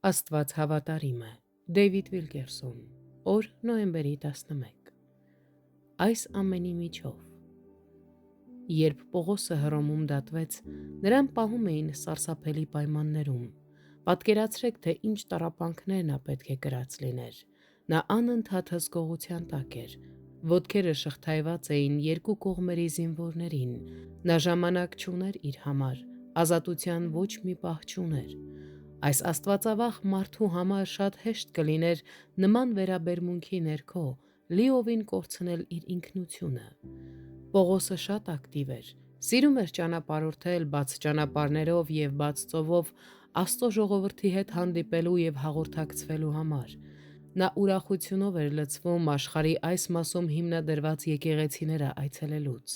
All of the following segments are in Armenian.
Աստված հավատարիմ է։ Դեյվիդ Վիլկերսոն, օր նոյեմբերի 11։ Այս ամենի միջով երբ Պողոսը Հռոմում դատվեց, նրան պահում էին սարսափելի պայմաններում։ Պատկերացրեք, թե ինչ տառապանքներ նա պետք է կրած լիներ։ Նա անընդհատ հսկողության տակ էր։ Ոտքերը շղթայված էին երկու կողմերի զինվորներին։ Նա ժամանակ չուներ իր համար, ազատության ոչ մի պահ չուներ։ Այս աստվածավախ մարդու համար շատ հեշտ կլիներ նման վերաբերմունքի ներքո լիովին կորցնել իր ինքնությունը։ Պողոսը շատ ակտիվ էր, սիրում էր ճանապարհորդել բաց ճանապարհներով և բաց ծովով Աստծո ժողովրդի հետ հանդիպելու և հաղորդակցվելու համար։ Նա ուրախությունով էր լցվում աշխարհի այս մասում հիմնադրված եկեղեցիները այցելելուց,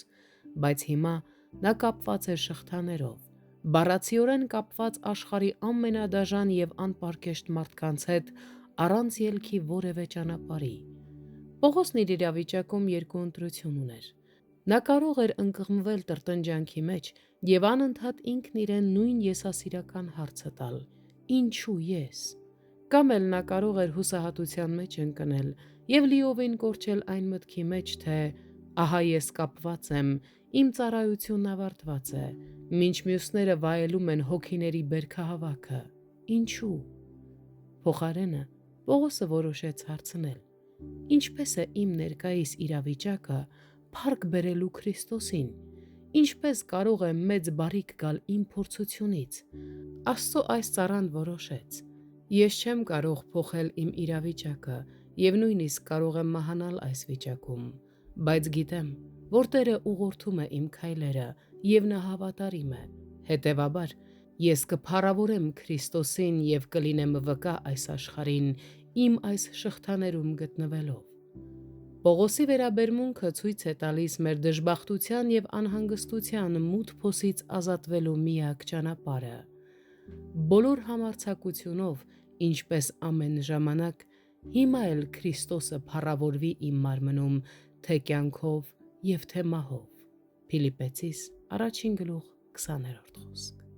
բայց հիմա նա կապված էր շղթաներով, բառացիորեն կապված աշխարհի ամենադաժան և անպարկեշտ մարդկանց հետ առանց ելքի որևէ ճանապարհի։ Պողոսն իր իրավիճակում երկու ընտրություն ուներ։ Նա կարող էր ընկղմվել տրտնջանքի մեջ և անընդհատ ինքն իրեն նույն եսասիրական հարցը տալ. «Ինչու ես»։ Կամ էլ նա կարող էր հուսահատության մեջ ընկնել և լիովին կորչել այն մտքի մեջ, թե «ահա ես կապված եմ, իմ ծառայությունն ավարտված է, մինչ մյուսները վայելում են հոգիների բերքահավաքը, ինչու»։ Փոխարենը Պողոսը որոշեց հարցնել. «Ինչպե՞ս է իմ ներկայիս իրավիճակը փառք բերելու Քրիստոսին։ Ինչպե՞ս կարող է մեծ բարիք գալ իմ փորձությունից»։ Աստծո այս ծառան որոշեց. «Ես չեմ կարող փոխել իմ իրավիճակը և նույնիսկ կարող եմ մահանալ այս վիճակում, բայց գիտեմ, որ Տերը ուղղորդում է իմ քայլերը և նա հավատարիմ է։ Հետևաբար ես կփառավորեմ Քրիստոսին և կլինեմ վկա այս աշխարհին իմ այս շղթաներում գտնվելով»։ Պողոսի վերաբերմունքը ցույց է տալիս մեր դժբախտության և անհանգստության մութ փոսից ազատվելու միակ ճանապարհը։ Բոլոր համարձակությունով, ինչպես ամեն ժամանակ, հիմա էլ Քրիստոսը փառավորվի իմ մարմնում, թե կյանքով և թե մահով։ Փիլիպպեցիս 1:20 խոսք։